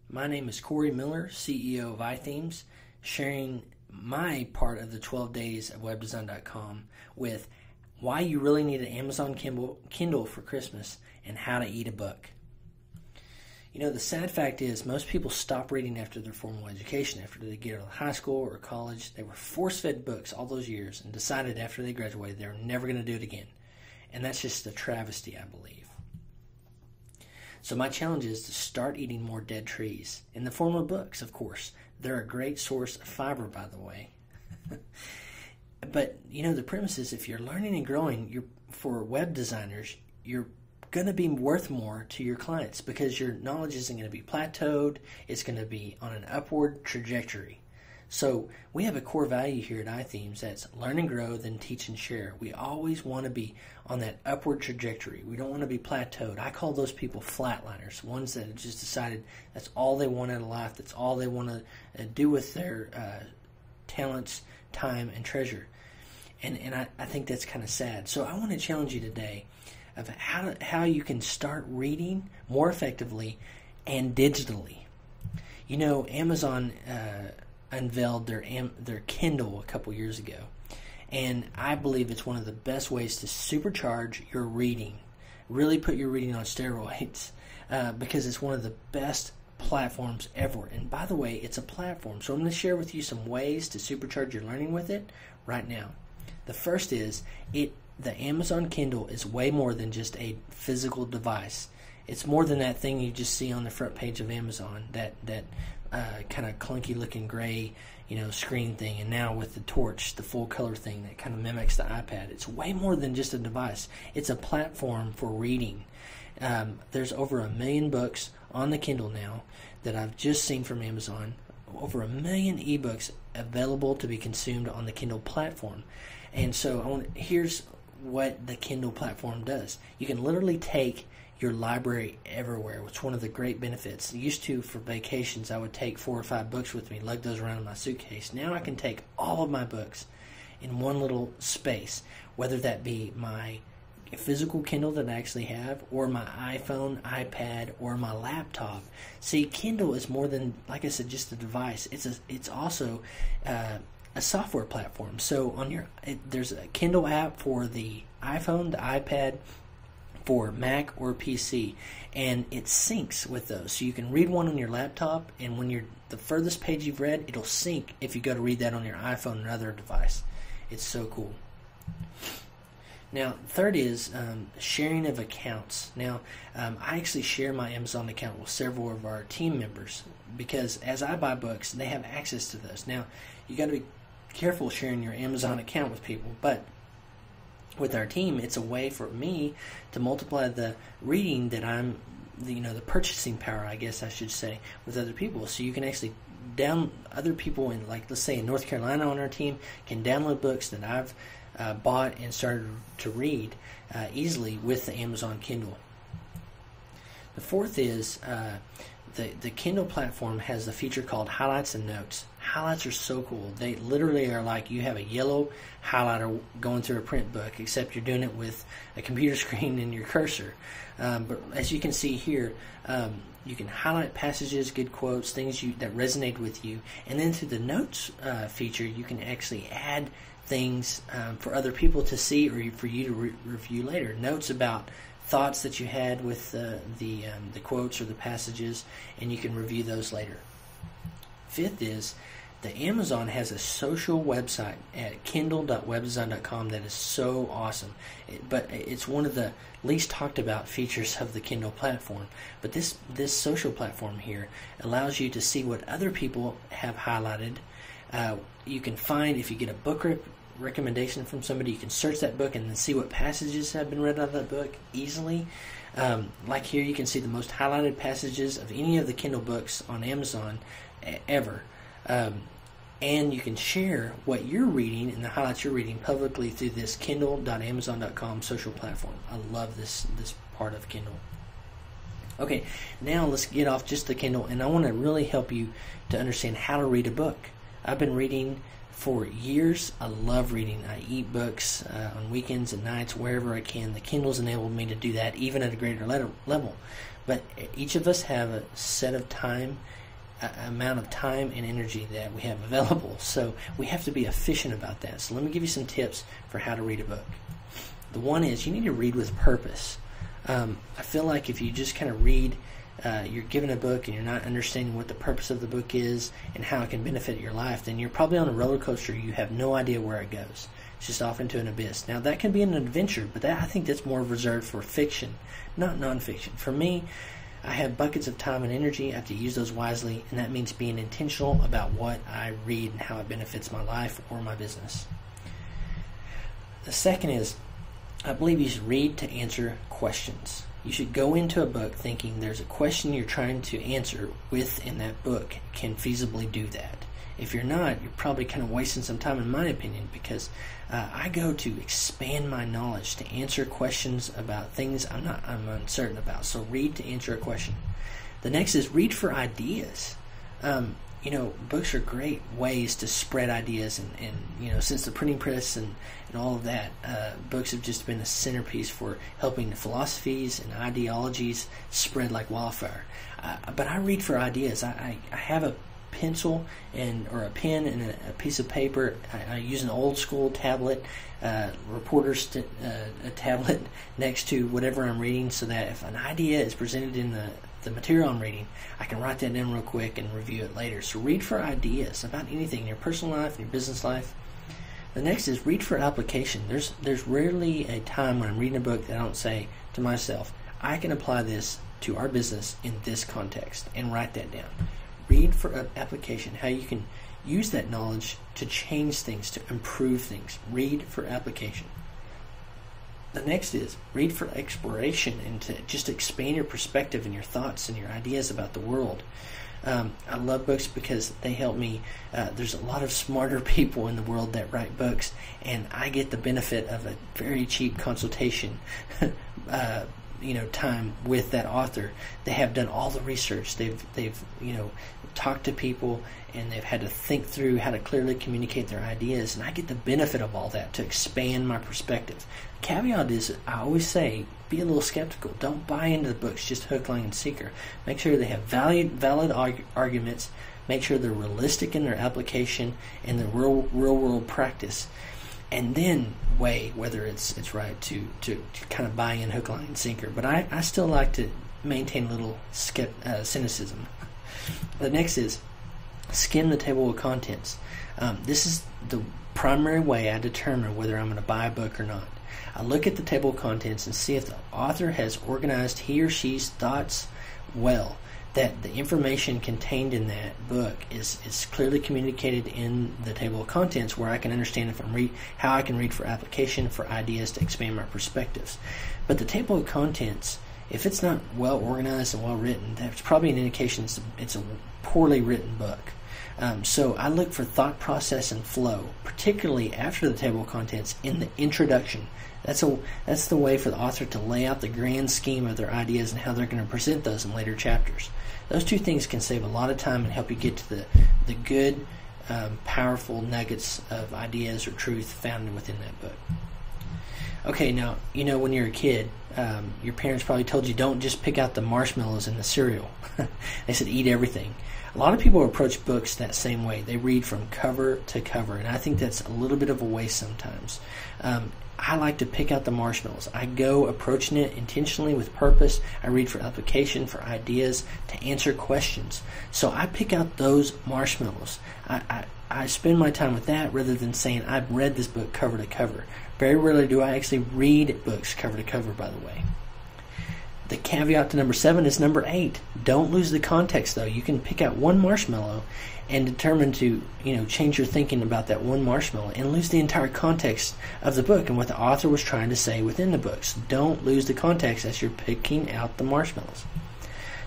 My name is Corey Miller, CEO of iThemes, sharing my part of the 12 days of webdesign.com with why you really need an Amazon Kindle for Christmas and how to eat a book. You know, the sad fact is most people stop reading after their formal education. After they get out of high school or college, they were force-fed books all those years and decided after they graduated they were never going to do it again. And that's just a travesty, I believe. So my challenge is to start eating more dead trees in the form of books, of course. They're a great source of fiber, by the way. But, you know, the premise is if you're learning and growing, for web designers, you're going to be worth more to your clients because your knowledge isn't going to be plateaued. It's going to be on an upward trajectory. So we have a core value here at iThemes that's learn and grow, then teach and share. We always want to be on that upward trajectory. We don't want to be plateaued. I call those people flatliners, ones that have just decided that's all they want out of life. That's all they want to do with their talents, time, and treasure. And I think that's kind of sad. So I want to challenge you today of how you can start reading more effectively and digitally. You know, Amazon unveiled their Kindle a couple years ago, and I believe it's one of the best ways to supercharge your reading, really put your reading on steroids, because it's one of the best platforms ever. And by the way, it's a platform, so I'm going to share with you some ways to supercharge your learning with it right now. The first is the Amazon Kindle is way more than just a physical device. It's more than that thing you just see on the front page of Amazon, that kind of clunky looking gray, screen thing, and now with the torch, the full color thing that kind of mimics the iPad. It's way more than just a device. It's a platform for reading. There's over 1 million books on the Kindle now that I've just seen from Amazon. Over 1 million ebooks available to be consumed on the Kindle platform. And so here's what the Kindle platform does. You can literally take your library everywhere, which is one of the great benefits. Used to, for vacations, I would take 4 or 5 books with me, lug those around in my suitcase. Now I can take all of my books in one little space, whether that be my physical Kindle that I actually have, or my iPhone, iPad, or my laptop. See, Kindle is more than, like I said, just a device. It's also a software platform. So there's a Kindle app for the iPhone, the iPad, for Mac or PC, and it syncs with those. So you can read one on your laptop, and when the furthest page you've read, it'll sync if you go to read that on your iPhone or another device. It's so cool. Now, third is sharing of accounts. Now, I actually share my Amazon account with several of our team members because as I buy books, they have access to those. Now, you got to be careful sharing your Amazon account with people, but with our team, it's a way for me to multiply the reading that the purchasing power, I guess I should say, with other people. So you can actually other people in, like, let's say in North Carolina on our team can download books that I've bought and started to read easily with the Amazon Kindle. The fourth is the Kindle platform has a feature called highlights and notes. Highlights are so cool. They literally are like you have a yellow highlighter going through a print book, except you're doing it with a computer screen and your cursor. But as you can see here, you can highlight passages, good quotes, things that resonate with you. And then through the notes feature, you can actually add things for other people to see or for you to review later. Notes about thoughts that you had with the quotes or the passages, and you can review those later. Fifth is the Amazon has a social website at kindle.webdesign.com that is so awesome. But it's one of the least talked about features of the Kindle platform. But this social platform here allows you to see what other people have highlighted. You can find, if you get a book recommendation from somebody, you can search that book and then see what passages have been read out of that book easily. Like here, you can see the most highlighted passages of any of the Kindle books on Amazon ever. And you can share what you're reading and the highlights you're reading publicly through this kindle.amazon.com social platform. I love this part of Kindle. Okay, now let's get off just the Kindle, and I want to really help you to understand how to read a book. I've been reading for years. I love reading. I eat books on weekends and nights, wherever I can. The Kindle's enabled me to do that, even at a greater level. but each of us have a set of time, amount of time and energy that we have available. So we have to be efficient about that. So let me give you some tips for how to read a book. The one is you need to read with purpose. I feel like if you just kind of read, you're given a book and you're not understanding what the purpose of the book is and how it can benefit your life, then you're probably on a roller coaster. You have no idea where it goes. It's just off into an abyss. Now that can be an adventure, but I think that's more reserved for fiction, not nonfiction. For me, I have buckets of time and energy. I have to use those wisely, and that means being intentional about what I read and how it benefits my life or my business. The second is, I believe you should read to answer questions. You should go into a book thinking there's a question you're trying to answer within that book can feasibly do that. If you're not, you're probably kind of wasting some time, in my opinion, because I go to expand my knowledge, to answer questions about things I'm uncertain about. So read to answer a question. The next is read for ideas. Books are great ways to spread ideas, and since the printing press and all of that, books have just been a centerpiece for helping philosophies and ideologies spread like wildfire. But I read for ideas. I have a pencil or a pen and a piece of paper. I use an old school tablet, reporter's a tablet next to whatever I'm reading, so that if an idea is presented in the material I'm reading, I can write that down real quick and review it later. So read for ideas about anything in your personal life, in your business life. The next is read for application. There's rarely a time when I'm reading a book that I don't say to myself, I can apply this to our business in this context, and write that down. Read for application, how you can use that knowledge to change things, to improve things. Read for application. The next is read for exploration, and to just expand your perspective and your thoughts and your ideas about the world. I love books because they help me. There's a lot of smarter people in the world that write books, and I get the benefit of a very cheap consultation time with that author. They have done all the research. They've talked to people, and they've had to think through how to clearly communicate their ideas, and I get the benefit of all that to expand my perspective. Caveat is, I always say, be a little skeptical. Don't buy into the books just hook, line, and sinker. Make sure they have valid arguments. Make sure they're realistic in their application and their real world practice, and then weigh whether it's right to kind of buy in hook, line, and sinker. But I still like to maintain a little cynicism. The next is skim the table of contents. This is the primary way I determine whether I'm going to buy a book or not. I look at the table of contents and see if the author has organized he or she's thoughts well, that the information contained in that book is clearly communicated in the table of contents, where I can understand how I can read for application, for ideas to expand my perspectives. But the table of contents, if it's not well organized and well written, that's probably an indication it's a poorly written book. So I look for thought process and flow, particularly after the table of contents in the introduction. That's the way for the author to lay out the grand scheme of their ideas and how they're going to present those in later chapters. Those two things can save a lot of time and help you get to the good, powerful nuggets of ideas or truth found within that book. Okay, now, when you're a kid, your parents probably told you don't just pick out the marshmallows in the cereal. They said eat everything. A lot of people approach books that same way. They read from cover to cover, and I think that's a little bit of a waste sometimes. I like to pick out the marshmallows. I go approaching it intentionally with purpose. I read for application, for ideas, to answer questions. So I pick out those marshmallows. I spend my time with that rather than saying I've read this book cover to cover. Very rarely do I actually read books cover to cover, by the way. The caveat to number 7 is number 8. Don't lose the context, though. You can pick out one marshmallow and determine to, change your thinking about that one marshmallow and lose the entire context of the book and what the author was trying to say within the books. Don't lose the context as you're picking out the marshmallows.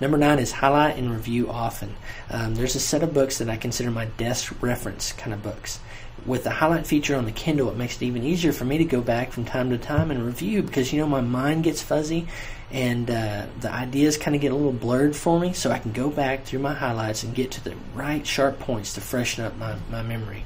Number 9 is highlight and review often. There's a set of books that I consider my desk reference kind of books. With the highlight feature on the Kindle, it makes it even easier for me to go back from time to time and review, because my mind gets fuzzy and the ideas kind of get a little blurred for me, so I can go back through my highlights and get to the right sharp points to freshen up my memory.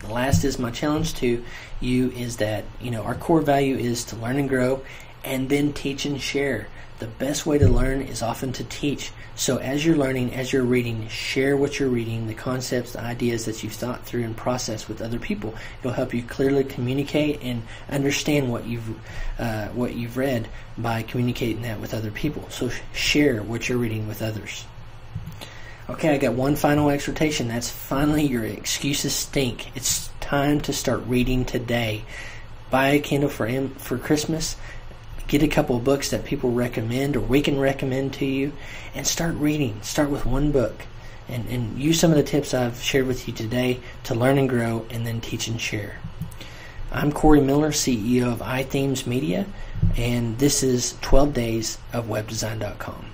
The last is my challenge to you is that our core value is to learn and grow, and then teach and share. The best way to learn is often to teach. So as you're learning, as you're reading, share what you're reading, the concepts, the ideas that you've thought through and processed with other people. It'll help you clearly communicate and understand what you've read by communicating that with other people. So share what you're reading with others. Okay, I got one final exhortation. That's finally, your excuses stink. It's time to start reading today. Buy a Kindle for Christmas. Get a couple of books that people recommend or we can recommend to you, and start reading. Start with one book and use some of the tips I've shared with you today to learn and grow, and then teach and share. I'm Corey Miller, CEO of iThemes Media, and this is 12 Days of WebDesign.com.